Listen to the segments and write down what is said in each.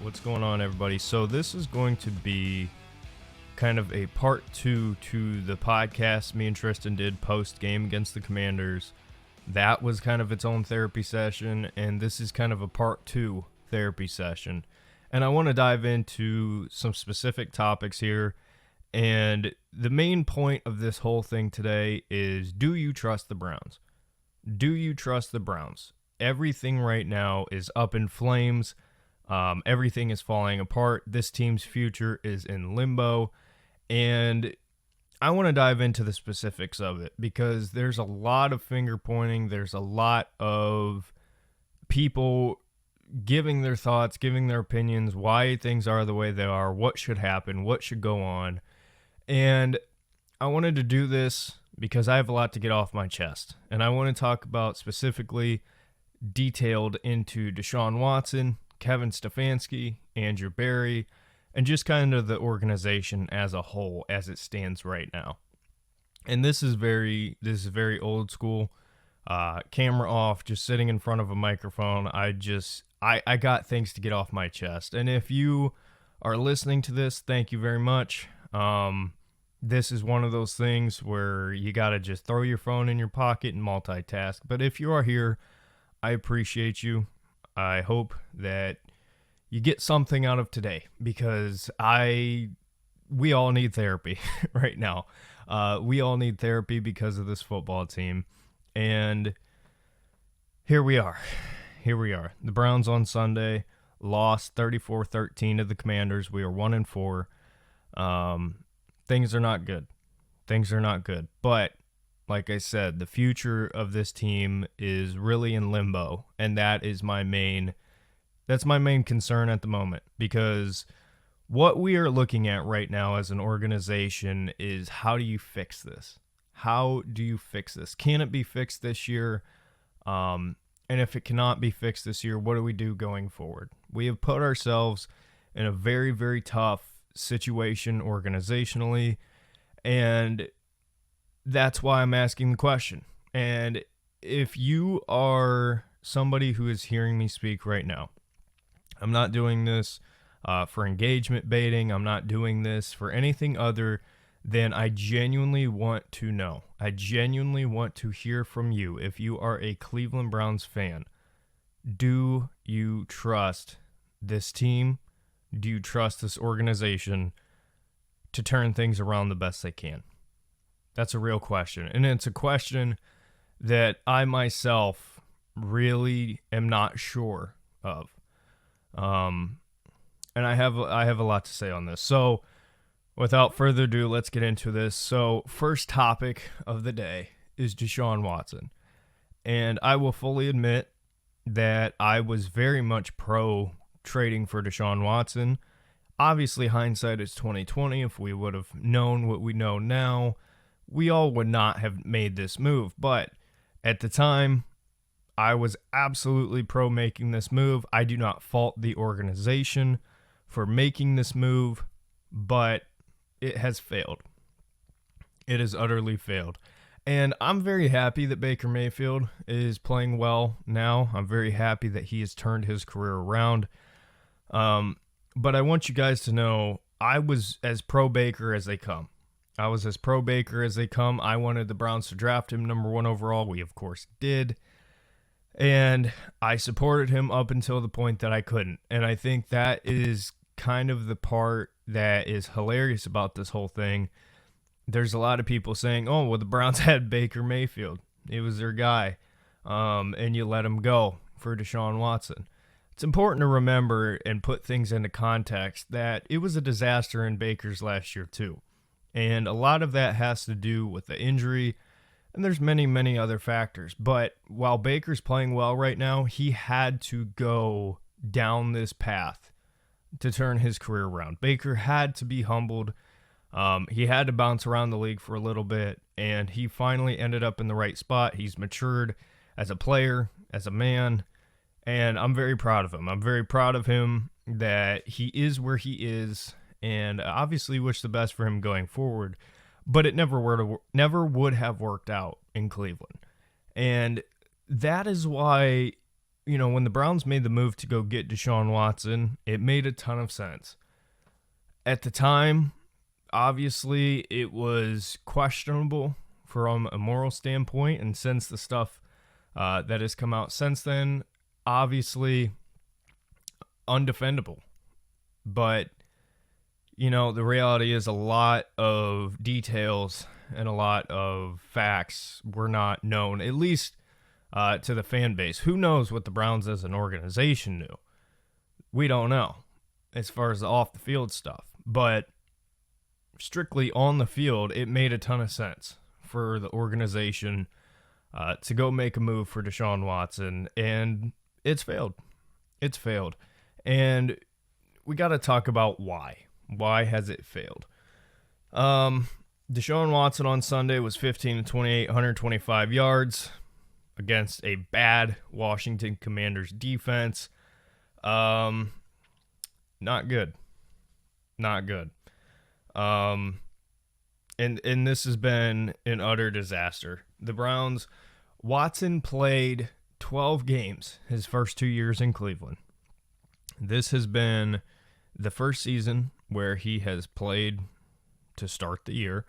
What's going on, everybody? So this is going to be kind of a part 2 to the podcast me and Tristan did post-game against the Commanders. That was kind of its own therapy session, and this is kind of a part 2 therapy session. And I want to dive into some specific topics here. And the main point of this whole thing today is, do you trust the Browns? Do you trust the Browns? Everything right now is up in flames. Everything is falling apart. This team's future is in limbo. And I want to dive into the specifics of it because there's a lot of finger pointing. There's a lot of people giving their thoughts, giving their opinions, why things are the way they are, what should happen, what should go on. And I wanted to do this because I have a lot to get off my chest. And I want to talk about specifically detailed into Deshaun Watson, Kevin Stefanski, Andrew Berry, and just kind of the organization as a whole as it stands right now. And this is very old school. Camera off, just sitting in front of a microphone. I got things to get off my chest. And if you are listening to this, thank you very much. This is one of those things where you got to just throw your phone in your pocket and multitask. But if you are here, I appreciate you. I hope that you get something out of today because we all need therapy right now. We all need therapy because of this football team. And here we are. The Browns on Sunday lost 34-13 to the Commanders. We are 1-4. Things are not good. But like I said, the future of this team is really in limbo, and that's my main concern at the moment, because what we are looking at right now as an organization is, how do you fix this? How do you fix this? Can it be fixed this year? And if it cannot be fixed this year, what do we do going forward? We have put ourselves in a very, very tough situation organizationally, and that's why I'm asking the question. And if you are somebody who is hearing me speak right now, I'm not doing this for engagement baiting. I'm not doing this for anything other than I genuinely want to know. I genuinely want to hear from you. If you are a Cleveland Browns fan, do you trust this team? Do you trust this organization to turn things around the best they can? That's a real question. And it's a question that I myself really am not sure of. And I have a lot to say on this. So without further ado, let's get into this. So first topic of the day is Deshaun Watson. And I will fully admit that I was very much pro trading for Deshaun Watson. Obviously, hindsight is 2020. If we would have known what we know now, we all would not have made this move. But at the time, I was absolutely pro making this move. I do not fault the organization for making this move, but it has failed. It has utterly failed. And I'm very happy that Baker Mayfield is playing well now. I'm very happy that he has turned his career around. But I want you guys to know I was as pro Baker as they come. I wanted the Browns to draft him number 1 overall. We, of course, did. And I supported him up until the point that I couldn't. And I think that is kind of the part that is hilarious about this whole thing. There's a lot of people saying, oh, well, the Browns had Baker Mayfield. It was their guy. And you let him go for Deshaun Watson. It's important to remember and put things into context that it was a disaster in Baker's last year too. And a lot of that has to do with the injury, and there's many, many other factors. But while Baker's playing well right now, he had to go down this path to turn his career around. Baker had to be humbled. He had to bounce around the league for a little bit, and he finally ended up in the right spot. He's matured as a player, as a man, and I'm very proud of him. I'm very proud of him that he is where he is, and obviously wish the best for him going forward. But it never would have worked out in Cleveland. And that is why when the Browns made the move to go get Deshaun Watson, it made a ton of sense. At the time, obviously, it was questionable from a moral standpoint, and since the stuff that has come out since then, obviously undefendable. But, the reality is a lot of details and a lot of facts were not known, at least to the fan base. Who knows what the Browns as an organization knew? We don't know as far as the off-the-field stuff. But strictly on the field, it made a ton of sense for the organization to go make a move for Deshaun Watson, and it's failed. It's failed. And we got to talk about why. Why has it failed? Deshaun Watson on Sunday was 15-28, 125 yards against a bad Washington Commanders defense. Not good. Not good. And this has been an utter disaster. The Browns, Watson played 12 games his first 2 years in Cleveland. This has been the first season where he has played to start the year.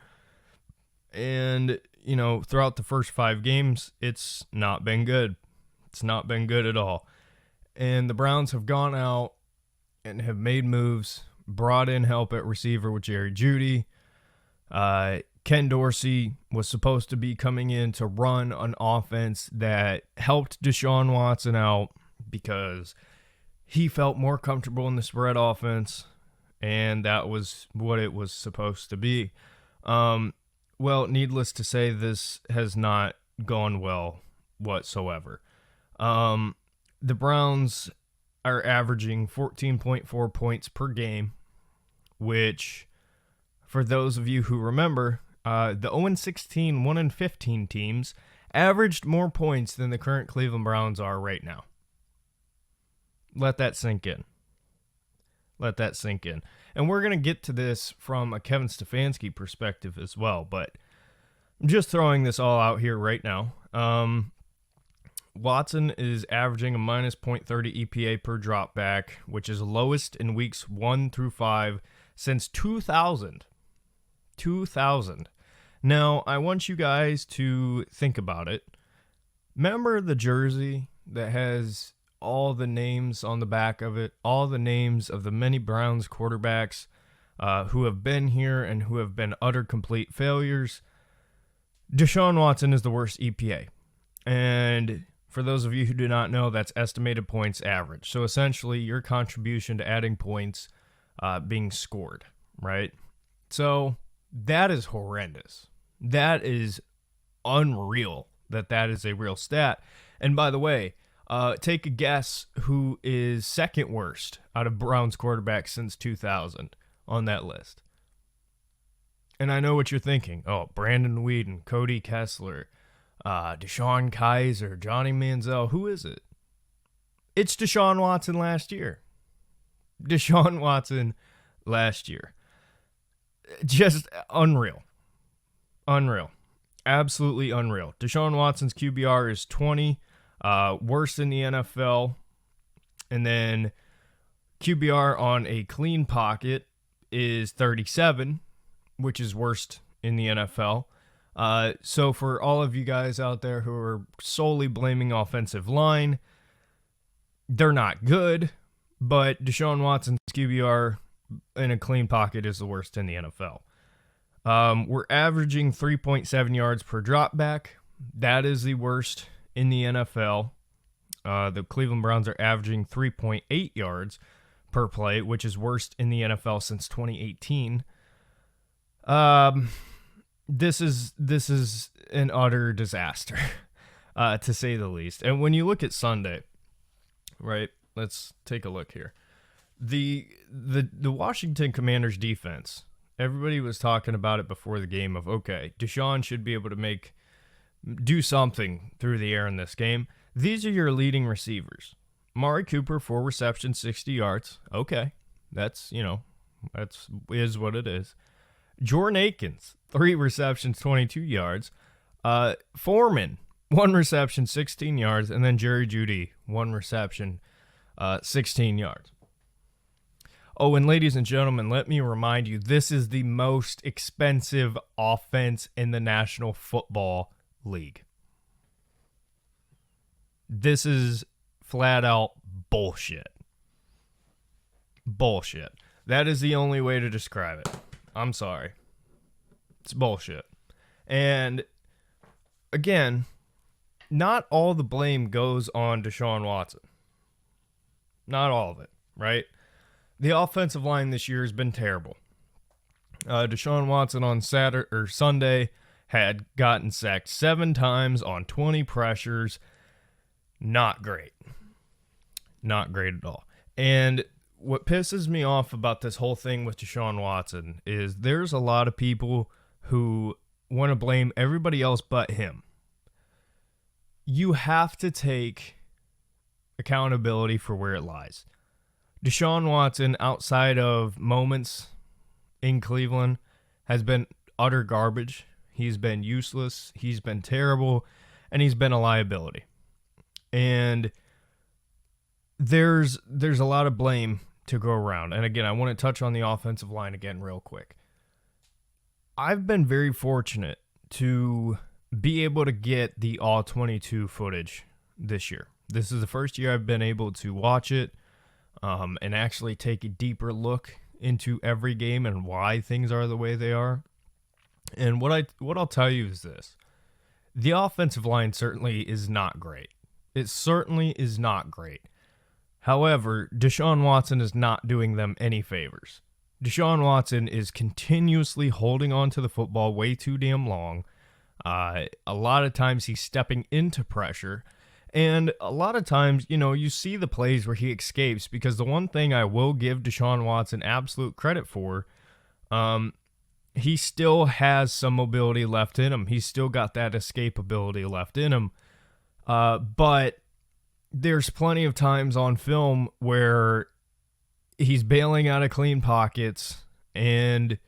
And, throughout the first 5 games, it's not been good. It's not been good at all. And the Browns have gone out and have made moves, brought in help at receiver with Jerry Jeudy. Ken Dorsey was supposed to be coming in to run an offense that helped Deshaun Watson out because he felt more comfortable in the spread offense, and that was what it was supposed to be. Well, needless to say, this has not gone well whatsoever. The Browns are averaging 14.4 points per game, which, for those of you who remember, the 0-16, 1-15 teams averaged more points than the current Cleveland Browns are right now. Let that sink in. Let that sink in. And we're going to get to this from a Kevin Stefanski perspective as well, but I'm just throwing this all out here right now. Watson is averaging a minus .30 EPA per dropback, which is lowest in weeks 1 through 5 since 2000. 2000. Now, I want you guys to think about it. Remember the jersey that has all the names on the back of it, all the names of the many Browns quarterbacks who have been here and who have been utter complete failures? Deshaun Watson is the worst EPA. And for those of you who do not know, that's estimated points average. So essentially your contribution to adding points being scored, right? So that is horrendous. That is unreal that is a real stat. And by the way, take a guess who is second worst out of Browns quarterbacks since 2000 on that list. And I know what you're thinking. Oh, Brandon Weeden, Cody Kessler, Deshaun Kaiser, Johnny Manziel. Who is it? It's Deshaun Watson last year. Deshaun Watson last year. Just unreal. Unreal. Absolutely unreal. Deshaun Watson's QBR is 20, worst in the NFL. And then QBR on a clean pocket is 37, which is worst in the NFL. So for all of you guys out there who are solely blaming offensive line, they're not good, but Deshaun Watson's QBR in a clean pocket is the worst in the NFL. We're averaging 3.7 yards per dropback. That is the worst in the NFL. The Cleveland Browns are averaging 3.8 yards per play, which is worst in the NFL since 2018. This is an utter disaster, to say the least. And when you look at Sunday, right? Let's take a look here. The Washington Commanders defense. Everybody was talking about it before the game of, okay, Deshaun should be able to do something through the air in this game. These are your leading receivers. Amari Cooper, 4 receptions, 60 yards. Okay, that's is what it is. Jordan Akins, 3 receptions, 22 yards. Foreman, 1 reception, 16 yards. And then Jerry Jeudy, 1 reception, 16 yards. Oh, and ladies and gentlemen, let me remind you, this is the most expensive offense in the National Football League. This is flat out bullshit. Bullshit. That is the only way to describe it. I'm sorry. It's bullshit. And again, not all the blame goes on Deshaun Watson. Not all of it, right? The offensive line this year has been terrible. Deshaun Watson on Sunday had gotten sacked 7 times on 20 pressures. Not great. Not great at all. And what pisses me off about this whole thing with Deshaun Watson is there's a lot of people who want to blame everybody else but him. You have to take accountability for where it lies. Deshaun Watson, outside of moments in Cleveland, has been utter garbage. He's been useless. He's been terrible. And he's been a liability. And there's a lot of blame to go around. And again, I want to touch on the offensive line again real quick. I've been very fortunate to be able to get the all-22 footage this year. This is the first year I've been able to watch it. And actually take a deeper look into every game and why things are the way they are. And what I'll tell you is this. The offensive line certainly is not great. It certainly is not great. However, Deshaun Watson is not doing them any favors. Deshaun Watson is continuously holding on to the football way too damn long. A lot of times he's stepping into pressure. And a lot of times, you see the plays where he escapes, because the one thing I will give Deshaun Watson absolute credit for, he still has some mobility left in him. He's still got that escapability left in him. But there's plenty of times on film where he's bailing out of clean pockets, and,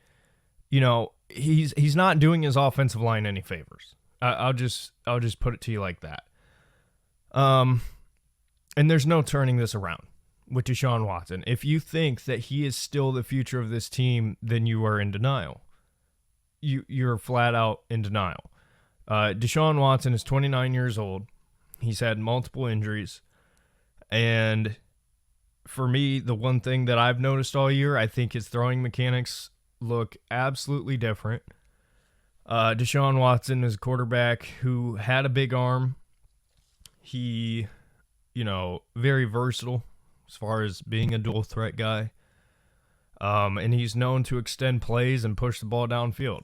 he's not doing his offensive line any favors. I'll just put it to you like that. And there's no turning this around with Deshaun Watson. If you think that he is still the future of this team, then you are in denial. You're flat out in denial. Deshaun Watson is 29 years old. He's had multiple injuries. And for me, the one thing that I've noticed all year, I think his throwing mechanics look absolutely different. Deshaun Watson is a quarterback who had a big arm. He, very versatile as far as being a dual threat guy. And he's known to extend plays and push the ball downfield.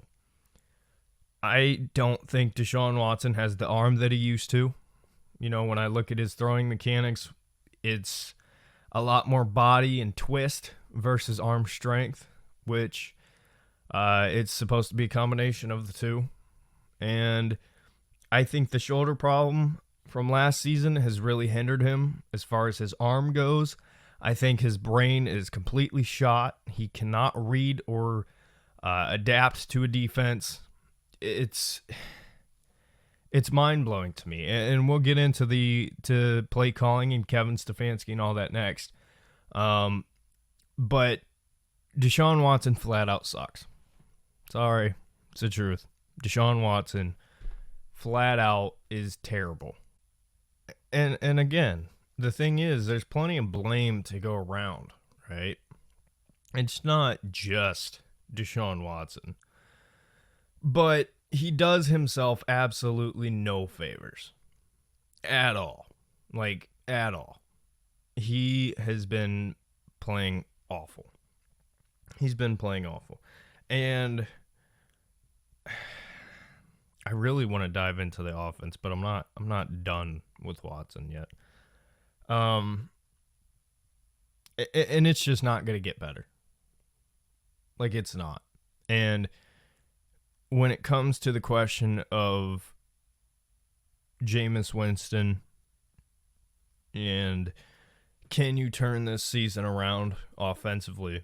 I don't think Deshaun Watson has the arm that he used to. When I look at his throwing mechanics, it's a lot more body and twist versus arm strength, which it's supposed to be a combination of the two. And I think the shoulder problem from last season has really hindered him as far as his arm goes. I think his brain is completely shot. He cannot read or adapt to a defense. It's mind-blowing to me. And we'll get into to play calling and Kevin Stefanski and all that next. But Deshaun Watson flat out sucks. Sorry, it's the truth. Deshaun Watson flat out is terrible. And again, the thing is, there's plenty of blame to go around, right? It's not just Deshaun Watson. But he does himself absolutely no favors. At all. At all. He has been playing awful. He's been playing awful. And I really want to dive into the offense, but I'm not done with Watson yet. And it's just not going to get better. It's not. And when it comes to the question of Jameis Winston and can you turn this season around offensively,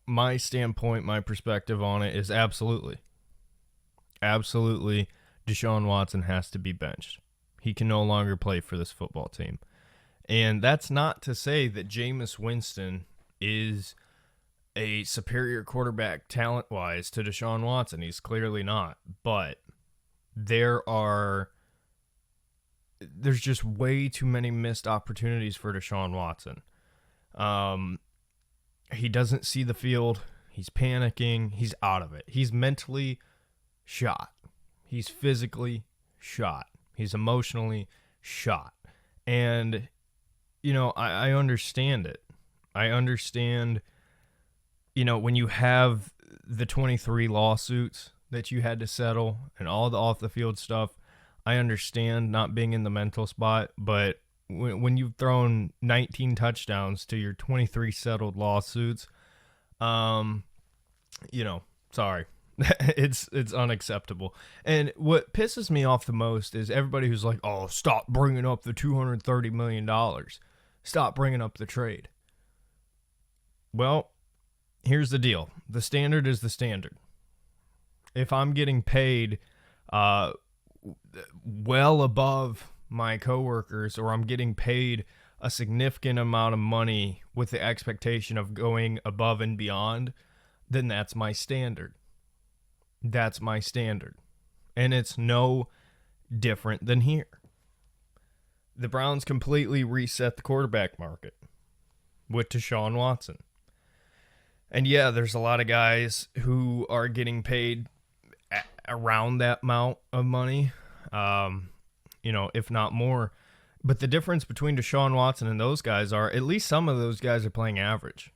my standpoint, my perspective on it is absolutely Deshaun Watson has to be benched. He can no longer play for this football team. And that's not to say that Jameis Winston is a superior quarterback talent-wise to Deshaun Watson. He's clearly not. But there's just way too many missed opportunities for Deshaun Watson. He doesn't see the field. He's panicking. He's out of it. He's mentally shot. He's physically shot. He's emotionally shot. And, you know, I understand it. I understand, you know, when you have the 23 lawsuits that you had to settle and all the off-the-field stuff, I understand not being in the mental spot, but when you've thrown 19 touchdowns to your 23 settled lawsuits, you know, sorry. it's unacceptable. And what pisses me off the most is everybody who's like, oh, stop bringing up the $230 million. Stop bringing up the trade. Well, here's the deal. The standard is the standard. If I'm getting paid well above my coworkers, or I'm getting paid a significant amount of money with the expectation of going above and beyond, then that's my standard. That's my standard. And it's no different than here. The Browns completely reset the quarterback market with Deshaun Watson. And yeah, there's a lot of guys who are getting paid around that amount of money, you know, if not more. But the difference between Deshaun Watson and those guys are, at least some of those guys are playing average.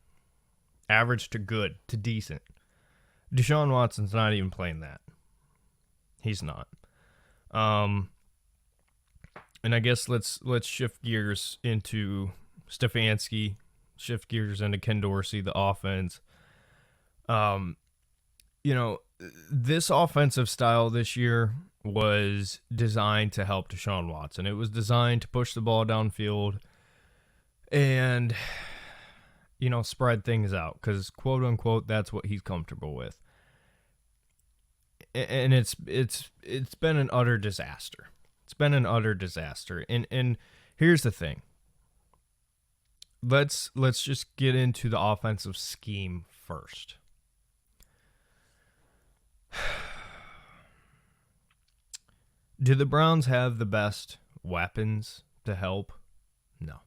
Average to good, to decent. Deshaun Watson's not even playing that. He's not. And I guess let's shift gears into Stefanski, shift gears into Ken Dorsey, the offense. You know, this offensive style this year was designed to help Deshaun Watson. It was designed to push the ball downfield and, you know, spread things out because, quote unquote, that's what he's comfortable with. And it's been an utter disaster. It's been an utter disaster. And here's the thing. Let's just get into the offensive scheme first. Do the Browns have the best weapons to help? No.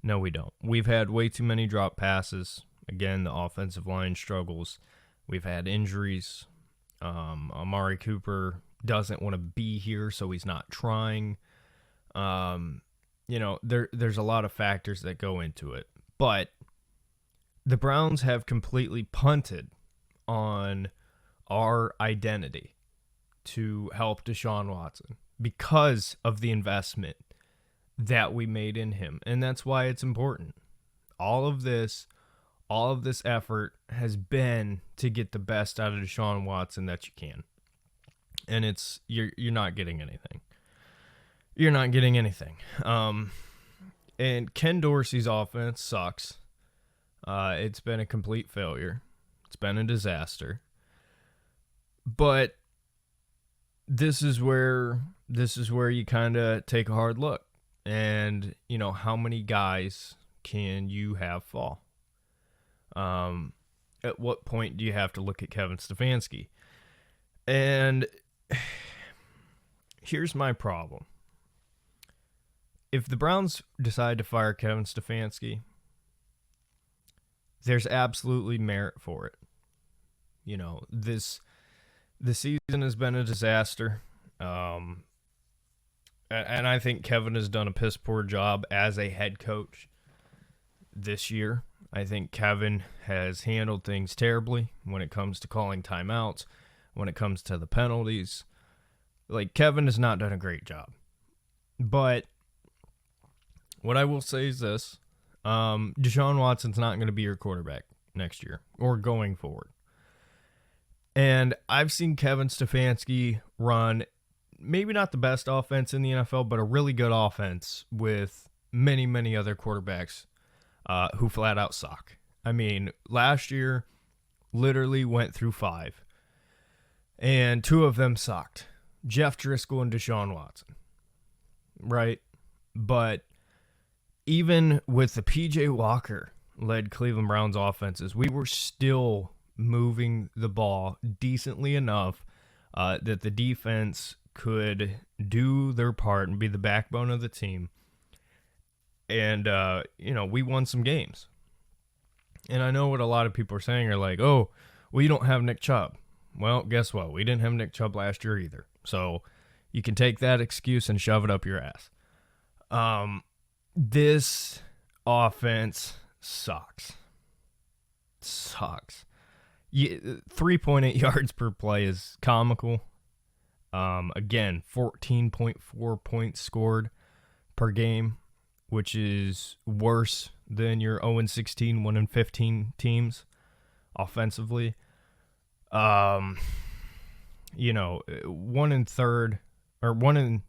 No, we don't. We've had way too many drop passes. Again, the offensive line struggles. We've had injuries. Amari Cooper doesn't want to be here, so he's not trying. You know, there's a lot of factors that go into it. But the Browns have completely punted on our identity to help Deshaun Watson because of the investment that we made in him. And that's why it's important. All of this effort has been to get the best out of Deshaun Watson that you can. And you're not getting anything. You're not getting anything. And Ken Dorsey's offense sucks. It's been a complete failure. It's been a disaster. But this is where you kind of take a hard look. And, you know, how many guys can you have fall? At what point do you have to look at Kevin Stefanski? And here's my problem. If the Browns decide to fire Kevin Stefanski, there's absolutely merit for it. You know, the season has been a disaster. And I think Kevin has done a piss poor job as a head coach this year. I think Kevin has handled things terribly when it comes to calling timeouts, when it comes to the penalties. Like, Kevin has not done a great job. But what I will say is this. Deshaun Watson's not going to be your quarterback next year or going forward. And I've seen Kevin Stefanski run maybe not the best offense in the NFL, but a really good offense with many, many other quarterbacks who flat out suck. I mean, last year literally went through 5, and 2 of them sucked. Jeff Driscoll and Deshaun Watson, right? But even with the P.J. Walker-led Cleveland Browns offenses, we were still moving the ball decently enough that the defense could do their part and be the backbone of the team. And, we won some games. And I know what a lot of people are saying are like, oh, well, you don't have Nick Chubb. Well, guess what? We didn't have Nick Chubb last year either. So you can take that excuse and shove it up your ass. This offense sucks. 3.8 yards per play is comical. Again, 14.4 points scored per game, which is worse than your 0-16, 1-15 teams offensively. 1 and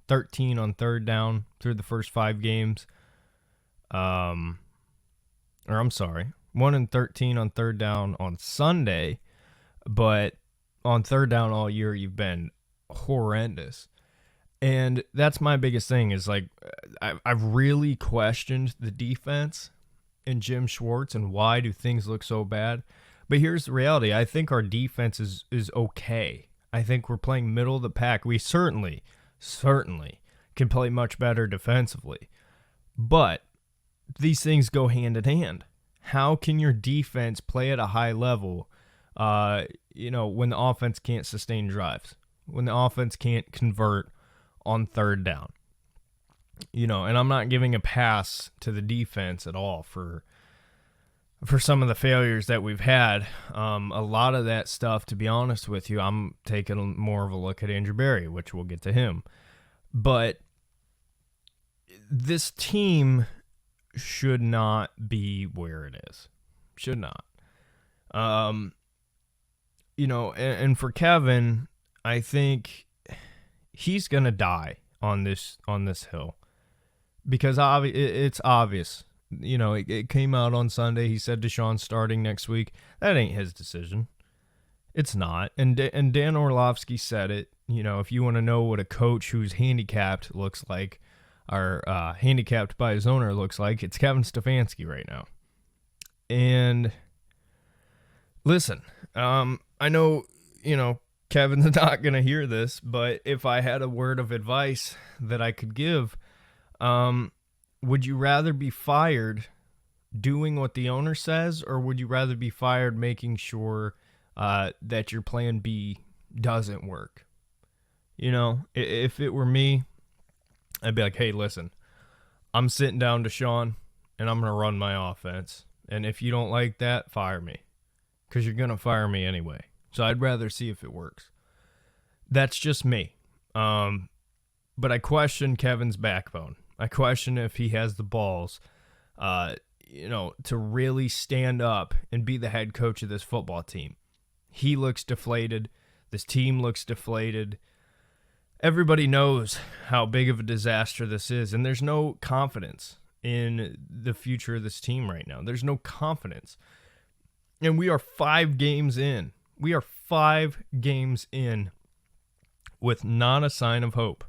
13 on third down through the first 5 games. 1 and 13 on third down on Sunday, but on third down all year, you've been horrendous. And that's my biggest thing is, like, I've really questioned the defense and Jim Schwartz and why do things look so bad. But here's the reality. I think our defense is okay. I think we're playing middle of the pack. We certainly can play much better defensively. But these things go hand in hand. How can your defense play at a high level, when the offense can't sustain drives, when the offense can't convert on third down? And I'm not giving a pass to the defense at all for some of the failures that we've had. A lot of that stuff, to be honest with you, I'm taking more of a look at Andrew Berry, which we'll get to him. But this team should not be where it is. Should not. And for Kevin, I think he's going to die on this hill because it's obvious. It came out on Sunday. He said Deshaun's starting next week. That ain't his decision. It's not. And Dan Orlovsky said it. If you want to know what a coach who's handicapped looks like, or handicapped by his owner looks like, it's Kevin Stefanski right now. And listen, I know, Kevin's not going to hear this, but if I had a word of advice that I could give, would you rather be fired doing what the owner says, or would you rather be fired making sure that your plan B doesn't work? If it were me, I'd be like, hey, listen, I'm sitting down to Sean, and I'm going to run my offense. And if you don't like that, fire me, because you're going to fire me anyway. So I'd rather see if it works. That's just me. But I question Kevin's backbone. I question if he has the balls, to really stand up and be the head coach of this football team. He looks deflated. This team looks deflated. Everybody knows how big of a disaster this is, and there's no confidence in the future of this team right now. There's no confidence. And we are 5 games in. We are 5 games in with not a sign of hope.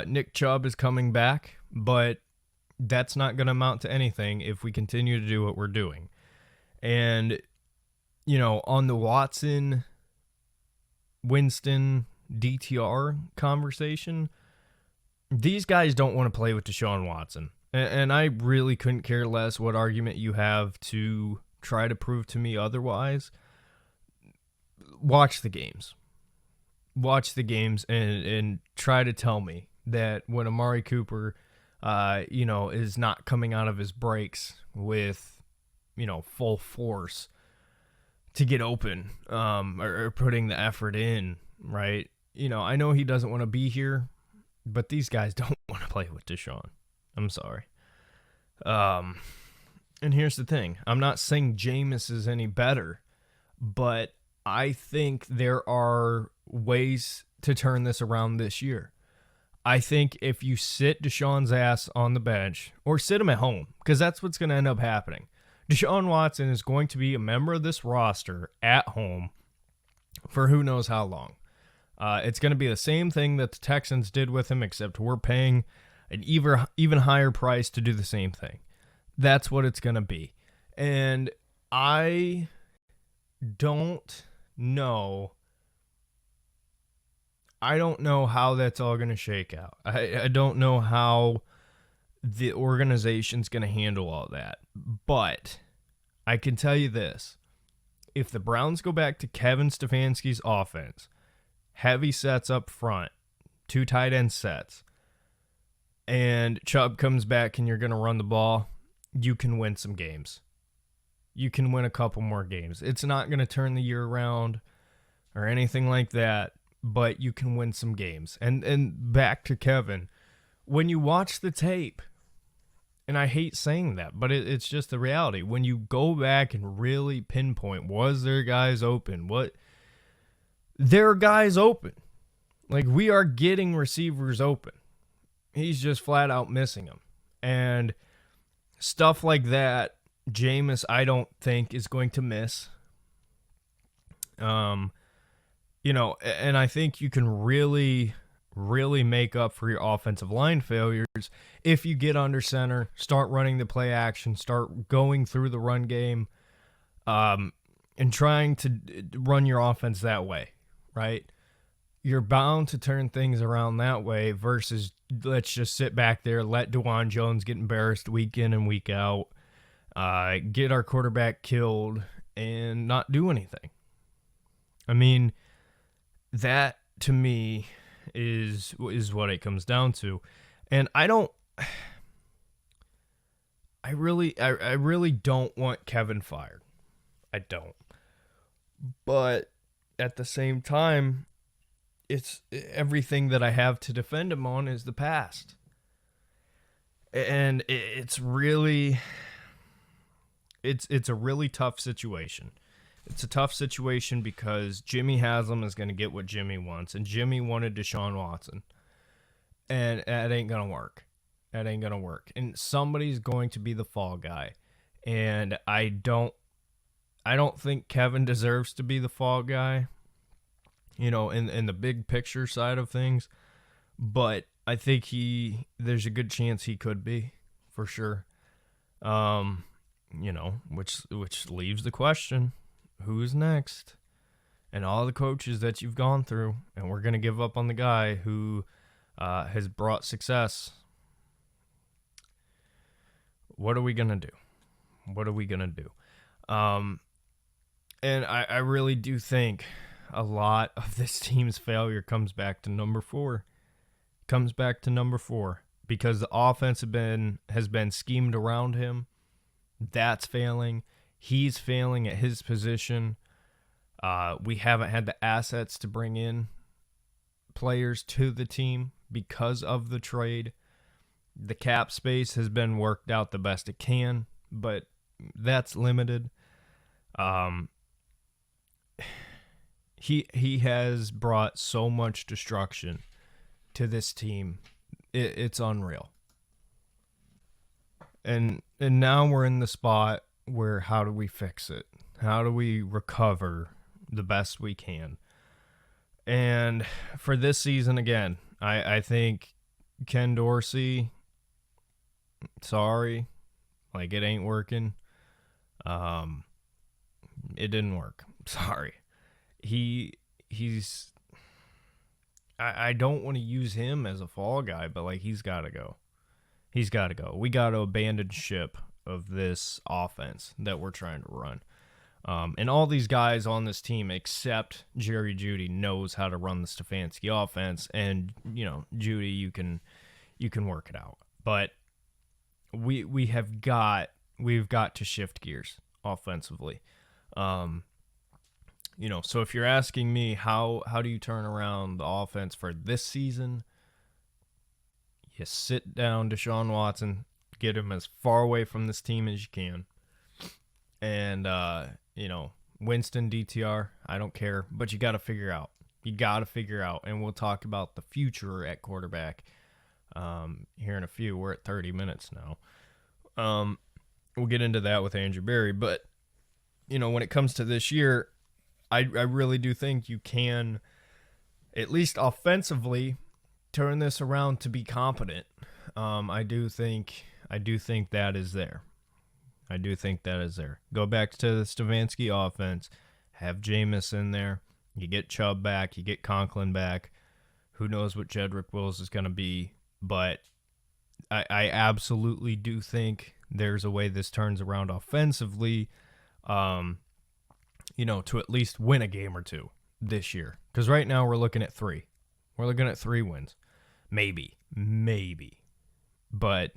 Nick Chubb is coming back, but that's not going to amount to anything if we continue to do what we're doing. And, on the Watson, Winston, DTR conversation, these guys don't want to play with Deshaun Watson. And I really couldn't care less what argument you have to try to prove to me otherwise. Watch the games. Watch the games and try to tell me that when Amari Cooper, is not coming out of his breaks with, full force to get open, or putting the effort in, right? I know he doesn't want to be here, but these guys don't want to play with Deshaun. I'm sorry. And here's the thing. I'm not saying Jameis is any better, but I think there are ways to turn this around this year. I think if you sit Deshaun's ass on the bench, or sit him at home, because that's what's going to end up happening. Deshaun Watson is going to be a member of this roster at home for who knows how long. It's going to be the same thing that the Texans did with him, except we're paying an even higher price to do the same thing. That's what it's going to be. And I don't know. I don't know how that's all going to shake out. I don't know how the organization's going to handle all that. But I can tell you this. If the Browns go back to Kevin Stefanski's offense, heavy sets up front, 2 tight end sets, and Chubb comes back and you're going to run the ball, you can win some games. You can win a couple more games. It's not going to turn the year around or anything like that, but you can win some games. And back to Kevin, when you watch the tape, and I hate saying that, but it's just the reality. When you go back and really pinpoint, was there guys open? There are guys open. Like, we are getting receivers open. He's just flat out missing them. And stuff like that, Jameis, I don't think, is going to miss. And I think you can really make up for your offensive line failures if you get under center, start running the play action, start going through the run game, and trying to run your offense that way, right? You're bound to turn things around that way versus let's just sit back there, let DeJuan Jones get embarrassed week in and week out, get our quarterback killed, and not do anything. I mean, that to me is what it comes down to. And I really don't want Kevin fired. I don't. But at the same time, it's everything that I have to defend him on is the past. And it's a really tough situation. It's a tough situation because Jimmy Haslam is going to get what Jimmy wants, and Jimmy wanted Deshaun Watson. And that ain't going to work. That ain't going to work. And somebody's going to be the fall guy. And I don't think Kevin deserves to be the fall guy, in the big picture side of things. But I think there's a good chance he could be, for sure. Which leaves the question, who's next? And all the coaches that you've gone through, and we're going to give up on the guy who has brought success. What are we going to do? And I really do think a lot of this team's failure comes back to number 4. Because the offense has been schemed around him. That's failing. He's failing at his position. We haven't had the assets to bring in players to the team because of the trade. The cap space has been worked out the best it can, but that's limited. He has brought so much destruction to this team. It's unreal. And now we're in the spot where how do we fix it? How do we recover the best we can? And for this season, again, I think Ken Dorsey, sorry, like it ain't working. It didn't work. Sorry. He's I don't want to use him as a fall guy, but like he's got to go. We got to abandon ship of this offense that we're trying to run. And all these guys on this team, except Jerry Jeudy, knows how to run the Stefanski offense. And Jeudy, you can work it out. But we've got to shift gears offensively. So if you're asking me how do you turn around the offense for this season, you sit down Deshaun Watson, get him as far away from this team as you can. And, Winston, DTR, I don't care, but you got to figure out. And we'll talk about the future at quarterback here in a few. We're at 30 minutes now. We'll get into that with Andrew Berry. But, when it comes to this year, I really do think you can at least offensively, turn this around to be competent. I do think that is there. I do think that is there. Go back to the Stefanski offense. Have Jameis in there. You get Chubb back. You get Conklin back. Who knows what Jedrick Wills is going to be. But I absolutely do think there's a way this turns around offensively, to at least win a game or two this year. Because right now we're looking at 3. We're looking at 3 wins. Maybe. But,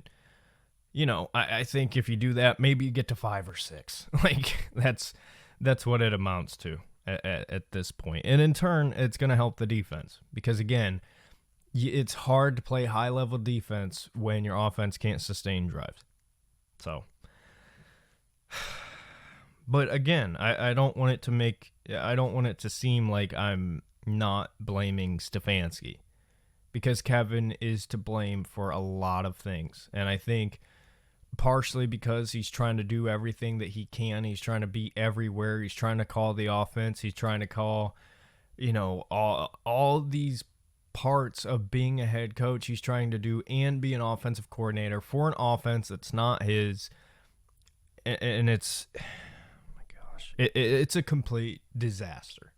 I think if you do that, maybe you get to 5 or 6. Like, that's what it amounts to at this point. And in turn, it's going to help the defense. Because, again, it's hard to play high-level defense when your offense can't sustain drives. So, but again, I don't want it to seem like I'm not blaming Stefanski, because Kevin is to blame for a lot of things. And I think partially because he's trying to do everything that he can. He's trying to be everywhere. He's trying to call the offense. He's trying to call, all these parts of being a head coach he's trying to do and be an offensive coordinator for an offense that's not his. And it's, oh my gosh, it's a complete disaster.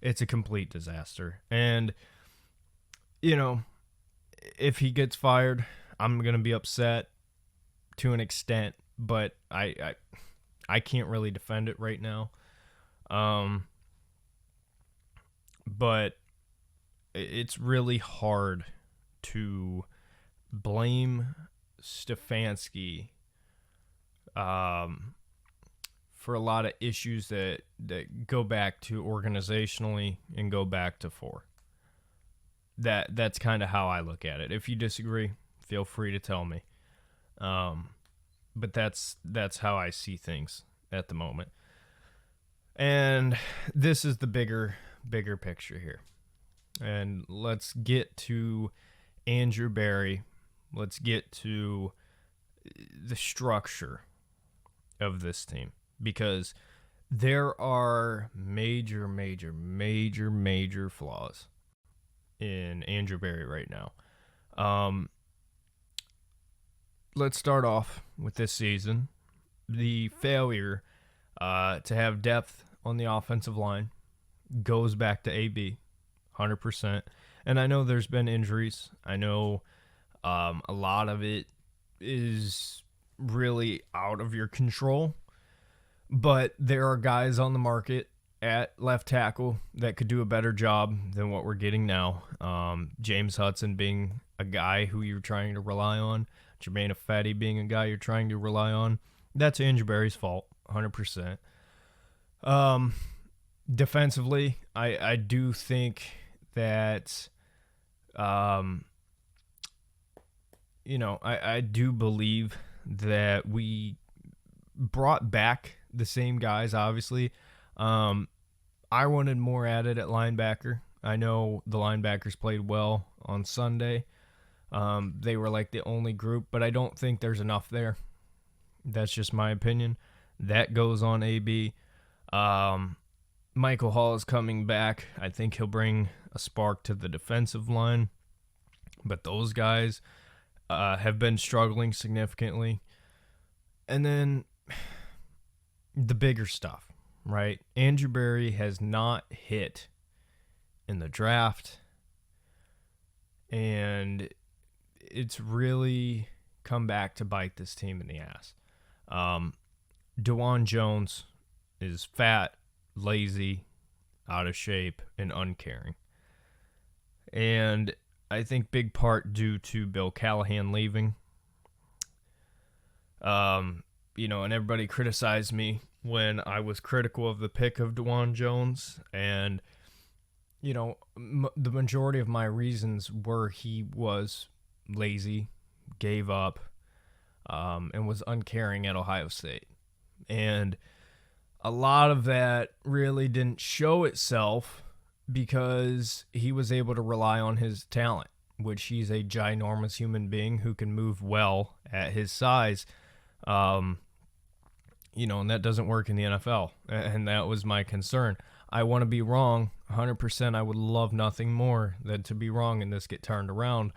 It's a complete disaster. And, if he gets fired, I'm going to be upset to an extent, but I can't really defend it right now. But it's really hard to blame Stefanski for a lot of issues that go back to organizationally and go back to 4. That's kind of how I look at it. If you disagree, feel free to tell me. But that's how I see things at the moment. And this is the bigger picture here. And let's get to Andrew Berry. Let's get to the structure of this team, because there are major flaws in Andrew Berry right now. Let's start off with this season. The failure to have depth on the offensive line goes back to AB, 100%. And I know there's been injuries. I know a lot of it is really out of your control. But there are guys on the market at left tackle that could do a better job than what we're getting now. James Hudson being a guy who you're trying to rely on. Jermaine Ifedi being a guy you're trying to rely on. That's Andrew Berry's fault, 100%. Defensively, I do think that, I do believe that we brought back the same guys, obviously. I wanted more added at linebacker. I know the linebackers played well on Sunday. They were like the only group, but I don't think there's enough there. That's just my opinion. That goes on AB. Michael Hall is coming back. I think he'll bring a spark to the defensive line. But those guys have been struggling significantly. And then the bigger stuff, right? Andrew Berry has not hit in the draft. And it's really come back to bite this team in the ass. DeJuan Jones is fat, lazy, out of shape, and uncaring. And I think big part due to Bill Callahan leaving. And everybody criticized me when I was critical of the pick of DeJuan Jones. And, the majority of my reasons were he was lazy, gave up, and was uncaring at Ohio State. And a lot of that really didn't show itself because he was able to rely on his talent, which he's a ginormous human being who can move well at his size. And that doesn't work in the NFL. And that was my concern. I want to be wrong 100%. I would love nothing more than to be wrong and this get turned around.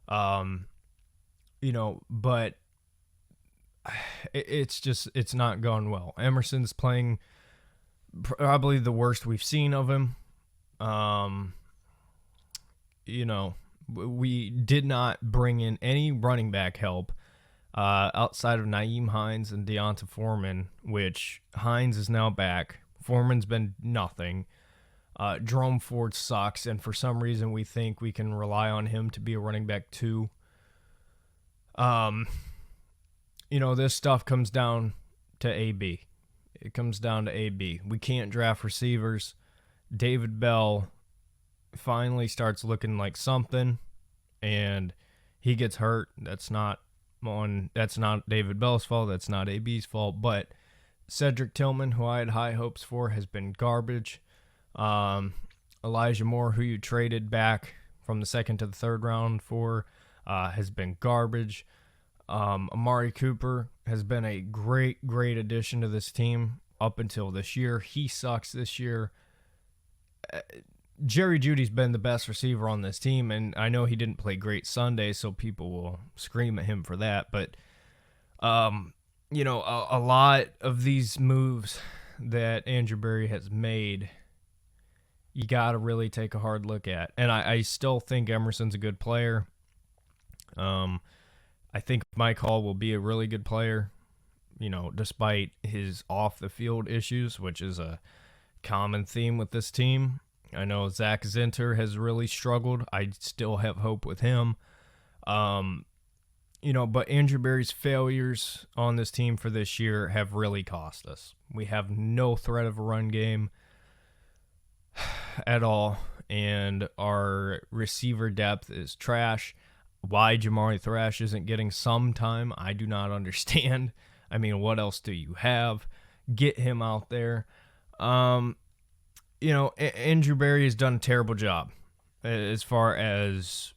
But it's not gone well. Emerson's playing probably the worst we've seen of him. We did not bring in any running back help outside of Nyheim Hines and Deonta Foreman, which Hines is now back. Foreman's been nothing. Jerome Ford sucks, and for some reason we think we can rely on him to be a running back too. This stuff comes down to AB. It comes down to AB. We can't draft receivers. David Bell finally starts looking like something, and he gets hurt. That's not David Bell's fault. That's not AB's fault. But Cedric Tillman, who I had high hopes for, has been garbage. Elijah Moore, who you traded back from the second to the third round for, has been garbage. Amari Cooper has been a great addition to this team up until this year. He sucks this year. Jerry Jeudy's been the best receiver on this team, and I know he didn't play great Sunday, so people will scream at him for that. But, a lot of these moves that Andrew Berry has made, you got to really take a hard look at. And I still think Emerson's a good player. I think Mike Hall will be a really good player, despite his off-the-field issues, which is a common theme with this team. I know Zak Zinter has really struggled. I still have hope with him. But Andrew Berry's failures on this team for this year have really cost us. We have no threat of a run game at all, and our receiver depth is trash. Why Jamari Thrash isn't getting some time, I do not understand. I mean, what else do you have? Get him out there. Andrew Berry has done a terrible job as far as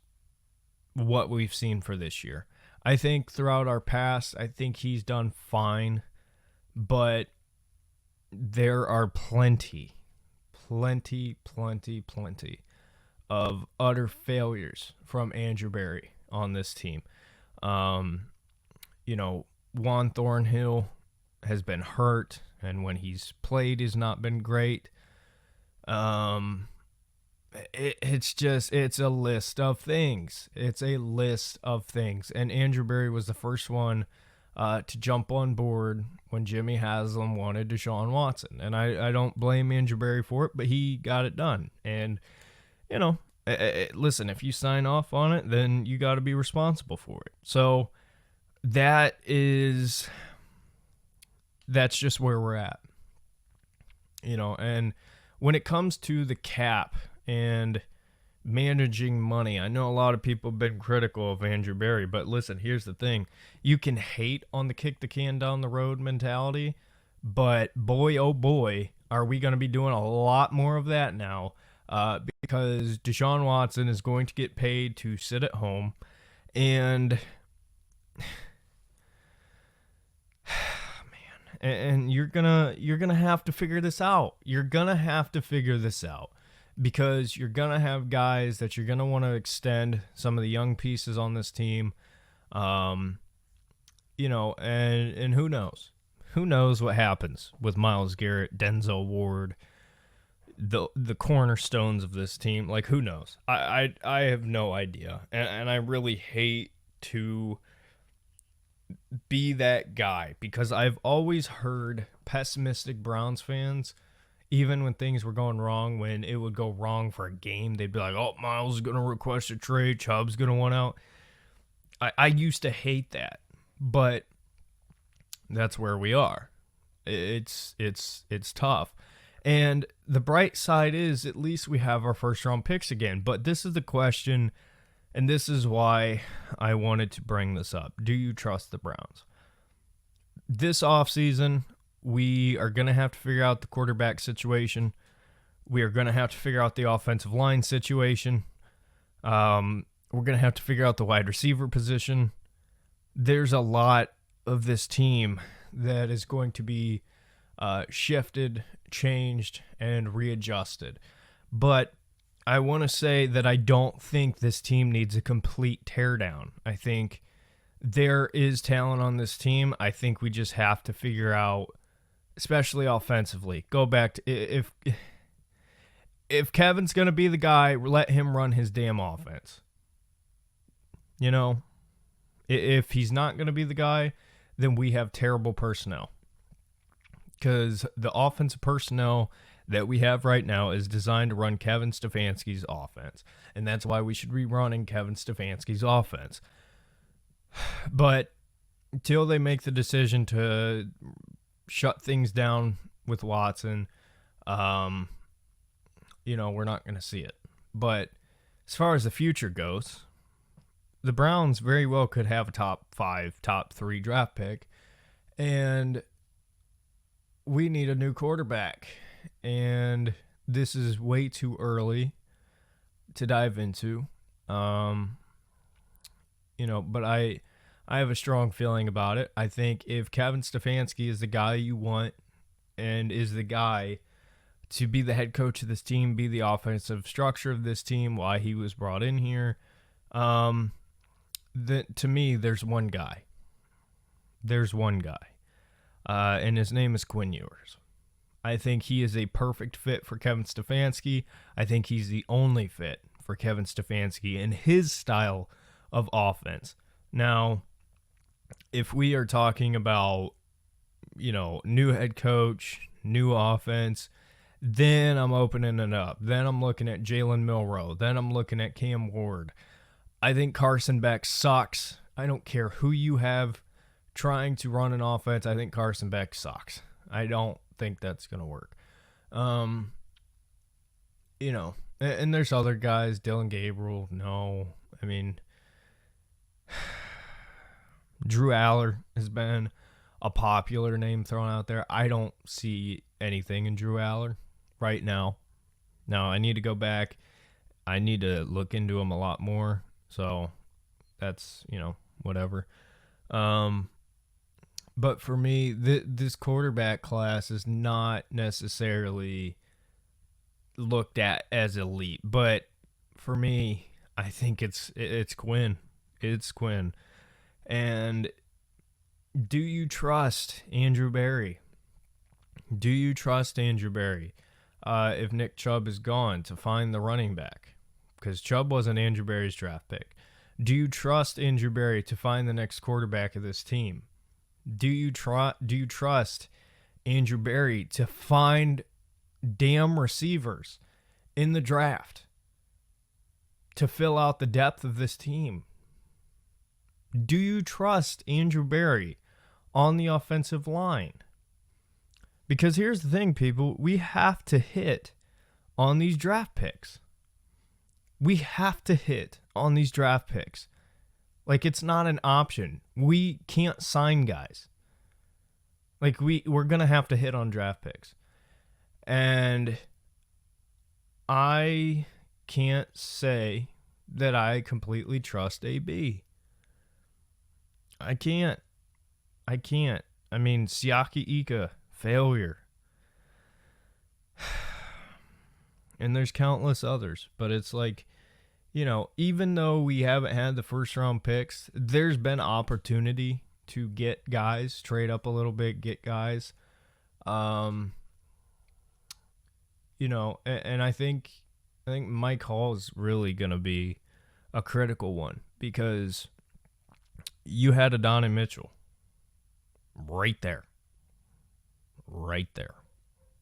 what we've seen for this year. I think throughout our past, I think he's done fine, but there are plenty of utter failures from Andrew Berry on this team. Juan Thornhill has been hurt, and when he's played, he's not been great. It's a list of things. And Andrew Berry was the first one to jump on board when Jimmy Haslam wanted Deshaun Watson. And I don't blame Andrew Berry for it, but he got it done. And, listen, if you sign off on it, then you got to be responsible for it. So that's just where we're at. And when it comes to the cap and managing money, I know a lot of people have been critical of Andrew Berry, but listen, here's the thing. You can hate on the kick the can down the road mentality, but boy, oh boy, are we going to be doing a lot more of that now, because Deshaun Watson is going to get paid to sit at home, and and you're gonna have to figure this out. Because you're gonna have guys that you're gonna want to extend some of the young pieces on this team, and who knows what happens with Myles Garrett, Denzel Ward, the cornerstones of this team. Like, who knows? I have no idea, and I really hate to be that guy, because I've always heard pessimistic Browns fans, even when things were going wrong, when it would go wrong for a game, they'd be like, oh, Myles is going to request a trade, Chubb's going to want out. I used to hate that, but that's where we are. It's tough. And the bright side is at least we have our first round picks again. But this is the question, and this is why I wanted to bring this up. Do you trust the Browns? This offseason, we are going to have to figure out the quarterback situation. We are going to have to figure out the offensive line situation. We're going to have to figure out the wide receiver position. There's a lot of this team that is going to be shifted, changed and readjusted. But I want to say that I don't think this team needs a complete teardown. I think there is talent on this team. I think we just have to figure out, especially offensively, go back to if Kevin's going to be the guy, let him run his damn offense. You know, if he's not going to be the guy, then we have terrible personnel. Because the offensive personnel that we have right now is designed to run Kevin Stefanski's offense. And that's why we should be running Kevin Stefanski's offense. But until they make the decision to shut things down with Watson, we're not going to see it. But as far as the future goes, the Browns very well could have a top 5, top 3 draft pick. And we need a new quarterback. And this is way too early to dive into. But I have a strong feeling about it. I think if Kevin Stefanski is the guy you want and is the guy to be the head coach of this team, be the offensive structure of this team, why he was brought in here, to me, there's one guy. There's one guy. And his name is Quinn Ewers. I think he is a perfect fit for Kevin Stefanski. I think he's the only fit for Kevin Stefanski and his style of offense. Now, if we are talking about, new head coach, new offense, then I'm opening it up. Then I'm looking at Jalen Milroe. Then I'm looking at Cam Ward. I think Carson Beck sucks. I don't care who you have trying to run an offense. I think Carson Beck sucks. I don't think that's going to work. And there's other guys, Dylan Gabriel, no. I mean, Drew Aller has been a popular name thrown out there. I don't see anything in Drew Aller right now. Now, I need to go back. I need to look into him a lot more. So that's, whatever. But for me, this quarterback class is not necessarily looked at as elite. But for me, I think it's Quinn. It's Quinn. And do you trust Andrew Berry? Do you trust Andrew Berry if Nick Chubb is gone to find the running back? Because Chubb wasn't Andrew Berry's draft pick. Do you trust Andrew Berry to find the next quarterback of this team? Do you trust Andrew Berry to find damn receivers in the draft to fill out the depth of this team? Do you trust Andrew Berry on the offensive line? Because here's the thing, people. We have to hit on these draft picks. We have to hit on these draft picks. Like, it's not an option. We can't sign guys. Like, we're going to have to hit on draft picks. And I can't say that I completely trust AB. I can't. I mean, Siaki Ika, failure. And there's countless others. But it's like, even though we haven't had the first round picks, there's been opportunity to get guys, trade up a little bit, get guys. And I think Mike Hall is really going to be a critical one because you had Adonai Mitchell right there,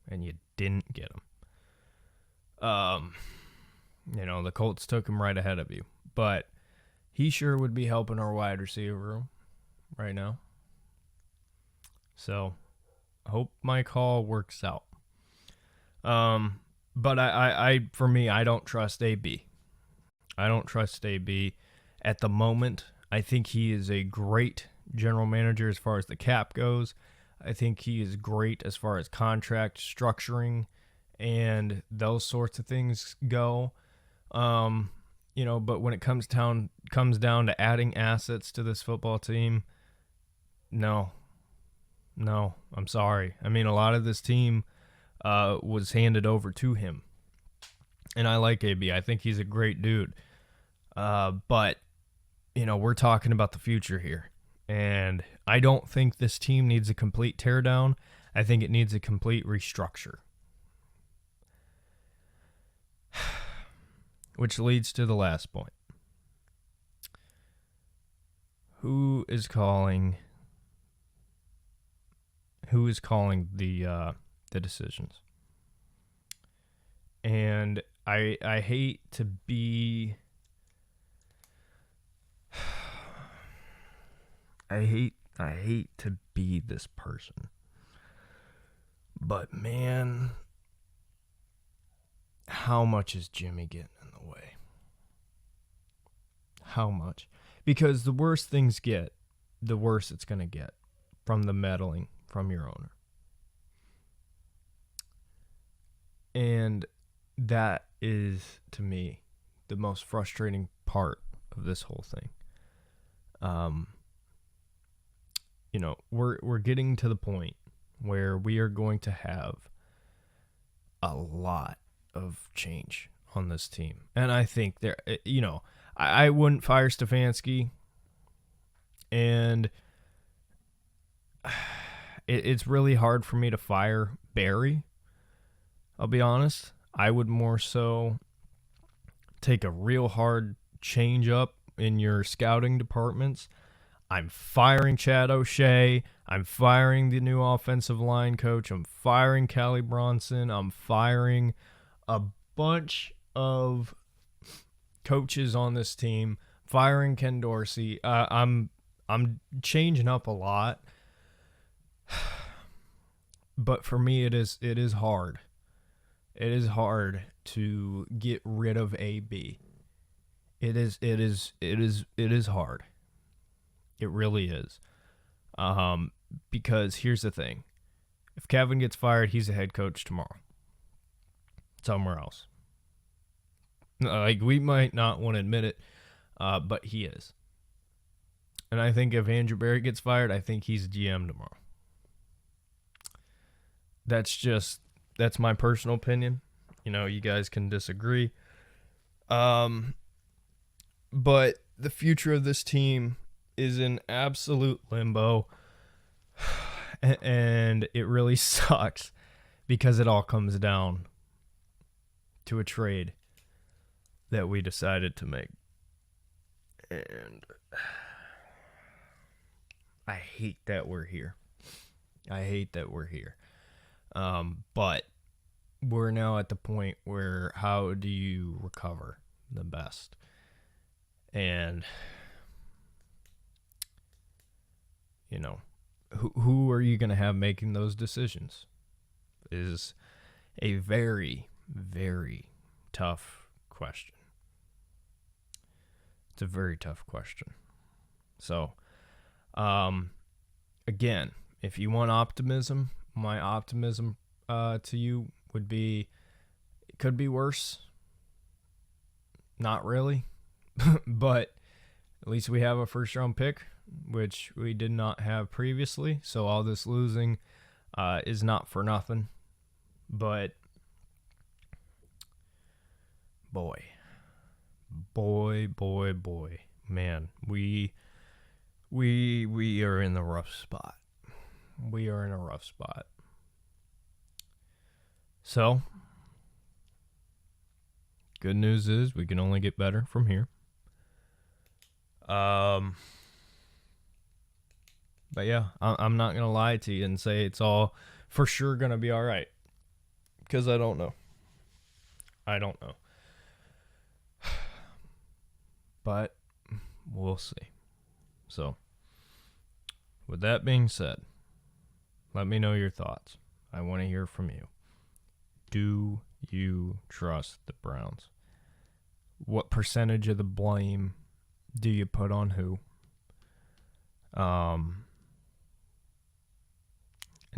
and you didn't get him. The Colts took him right ahead of you. But he sure would be helping our wide receiver room right now. So, hope Mike Hall works out. But for me, I don't trust AB. I don't trust AB at the moment. I think he is a great general manager as far as the cap goes. I think he is great as far as contract structuring and those sorts of things go. But when it comes down to adding assets to this football team, no, I'm sorry. I mean, a lot of this team was handed over to him. And I like AB. I think he's a great dude. But, we're talking about the future here. And I don't think this team needs a complete teardown. I think it needs a complete restructure. Which leads to the last point. Who is calling the decisions? And I hate to be I hate to be this person. But man, how much is Jimmy getting in the way? How much? Because the worse things get, the worse it's going to get from the meddling from your owner. And that is, to me, the most frustrating part of this whole thing. We're getting to the point where we are going to have a lot of change on this team. And I think I wouldn't fire Stefanski, and it's really hard for me to fire Barry. I'll be honest. I would more so take a real hard change up in your scouting departments. I'm firing Chad O'Shea. I'm firing the new offensive line coach. I'm firing Callie Bronson. I'm firing a bunch of coaches on this team. Firing Ken Dorsey. I'm changing up a lot. But for me, it is hard. It is hard to get rid of AB. It is hard. It really is. Because here's the thing. If Kevin gets fired, he's a head coach tomorrow. Somewhere else. We might not want to admit it, but he is. And I think if Andrew Berry gets fired, I think he's GM tomorrow. That's my personal opinion. You guys can disagree. But the future of this team is in absolute limbo. And it really sucks because it all comes down to a trade that we decided to make. And I hate that we're here. But we're now at the point where how do you recover the best? And, who are you going to have making those decisions is a very, very tough question. It's a very tough question. So, again, if you want optimism, my optimism to you would be it could be worse. Not really. But at least we have a first-round pick, which we did not have previously. So all this losing is not for nothing. But boy, man, we are in the rough spot. We are in a rough spot. So, good news is we can only get better from here. But yeah, I'm not going to lie to you and say it's all for sure going to be all right. Because I don't know. But we'll see. So, with that being said, let me know your thoughts. I want to hear from you. Do you trust the Browns? What percentage of the blame do you put on who? And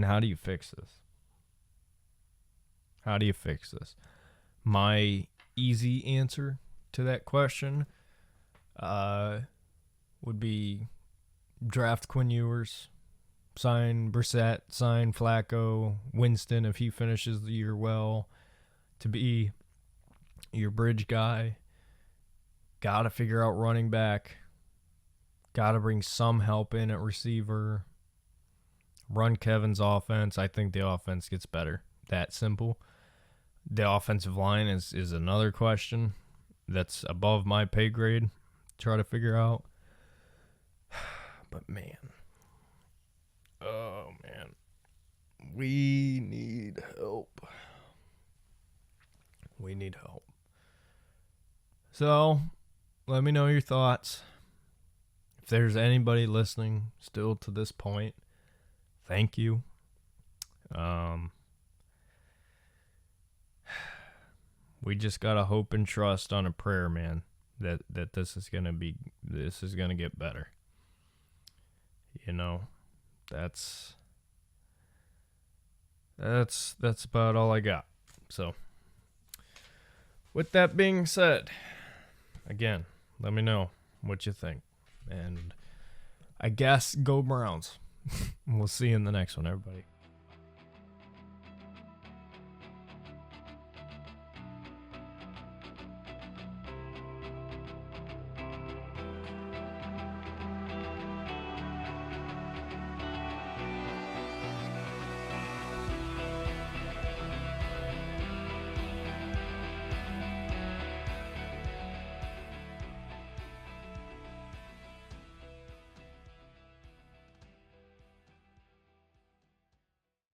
how do you fix this? My easy answer to that question would be draft Quinn Ewers, Sign Brissett, sign Flacco, Winston if he finishes the year well to be your bridge guy. Got to figure out running back. Got to bring some help in at receiver. Run Kevin's offense. I think the offense gets better. That simple. The offensive line is another question that's above my pay grade. Try to figure out. But man. Oh, man. We need help. We need help. So, let me know your thoughts. If there's anybody listening still to this point, thank you. We just gotta hope and trust on a prayer, man, that this is gonna get better. You know, that's about all I got. So, with that being said, again, let me know what you think. And I guess go Browns. We'll see you in the next one, everybody.